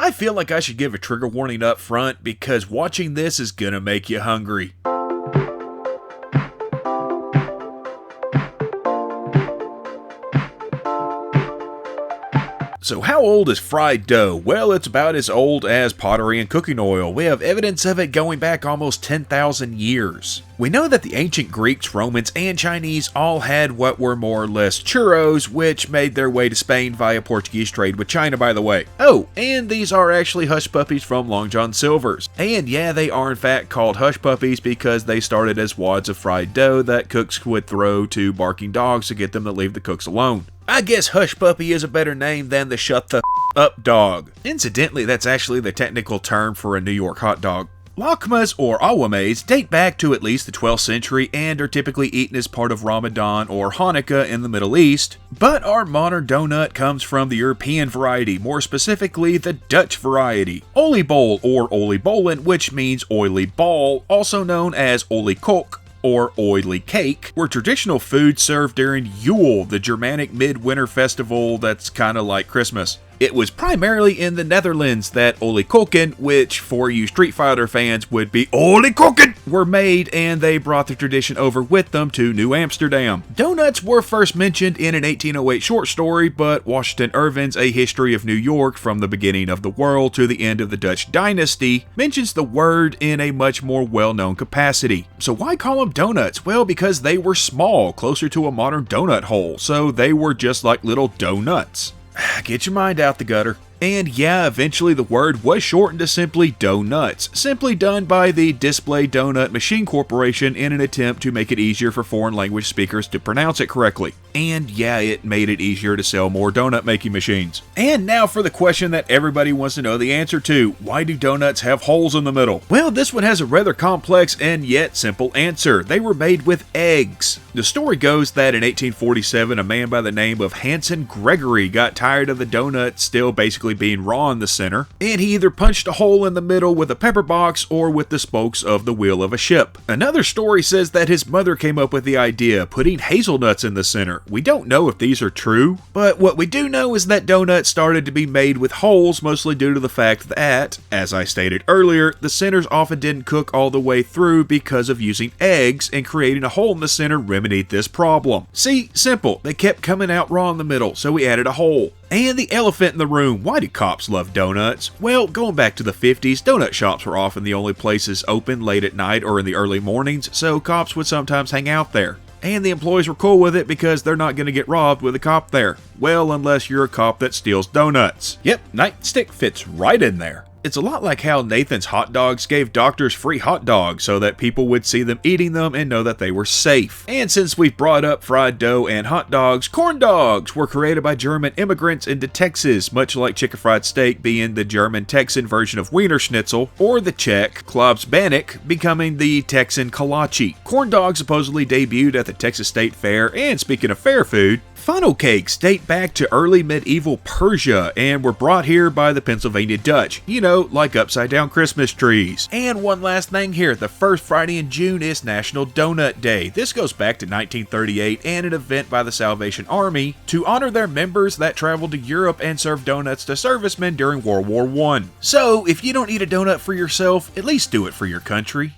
I feel like I should give a trigger warning up front because watching this is gonna make you hungry. So how old is fried dough? Well, it's about as old as pottery and cooking oil. We have evidence of it going back almost 10,000 years. We know that the ancient Greeks, Romans, and Chinese all had what were more or less churros, which made their way to Spain via Portuguese trade with China, by the way. Oh, and these are actually hush puppies from Long John Silver's. And yeah, they are in fact called hush puppies because they started as wads of fried dough that cooks would throw to barking dogs to get them to leave the cooks alone. I guess hush puppy is a better name than the shut the up dog. Incidentally, that's actually the technical term for a New York hot dog. Lakmas or awames date back to at least the 12th century and are typically eaten as part of Ramadan or Hanukkah in the Middle East, but our modern donut comes from the European variety, more specifically the Dutch variety. Oliebol or oliebollen, which means oily ball, also known as oliekoek, or oily cake, were traditional food served during Yule, the Germanic midwinter festival that's kinda like Christmas. It was primarily in the Netherlands that oliekoeken, which for you Street Fighter fans would be oliekoeken, were made, and they brought the tradition over with them to New Amsterdam. Donuts were first mentioned in an 1808 short story, but Washington Irving's A History of New York from the beginning of the world to the end of the Dutch dynasty mentions the word in a much more well-known capacity. So why call them donuts? Well, because they were small, closer to a modern donut hole, so they were just like little donuts. Get your mind out the gutter. And yeah, eventually the word was shortened to simply Doughnuts, simply done by the Display Donut Machine Corporation in an attempt to make it easier for foreign language speakers to pronounce it correctly. And yeah, it made it easier to sell more donut making machines. And now for the question that everybody wants to know the answer to: why do donuts have holes in the middle? Well, this one has a rather complex and yet simple answer. They were made with eggs. The story goes that in 1847, a man by the name of Hanson Gregory got tired of the donut still basically being raw in the center, and he either punched a hole in the middle with a pepper box or with the spokes of the wheel of a ship. Another story says that his mother came up with the idea, putting hazelnuts in the center. We don't know if these are true, but what we do know is that donuts started to be made with holes mostly due to the fact that, as I stated earlier, the centers often didn't cook all the way through because of using eggs, and creating a hole in the center remedied this problem. See, simple, they kept coming out raw in the middle, so we added a hole. And the elephant in the room: why do cops love donuts? Well, going back to the 50s, donut shops were often the only places open late at night or in the early mornings, so cops would sometimes hang out there. And the employees were cool with it because they're not going to get robbed with a cop there. Well, unless you're a cop that steals donuts. Yep, nightstick fits right in there. It's a lot like how Nathan's Hot Dogs gave doctors free hot dogs so that people would see them eating them and know that they were safe. And since we've brought up fried dough and hot dogs, corn dogs were created by German immigrants into Texas, much like chicken fried steak being the German-Texan version of Wiener Schnitzel, or the Czech Klobsbanek becoming the Texan kolache. Corn dogs supposedly debuted at the Texas State Fair, and speaking of fair food, funnel cakes date back to early medieval Persia and were brought here by the Pennsylvania Dutch, you know, like upside down Christmas trees. And one last thing here, the first Friday in June is National Donut Day. This goes back to 1938 and an event by the Salvation Army to honor their members that traveled to Europe and served donuts to servicemen during World War I. So if you don't eat a donut for yourself, at least do it for your country.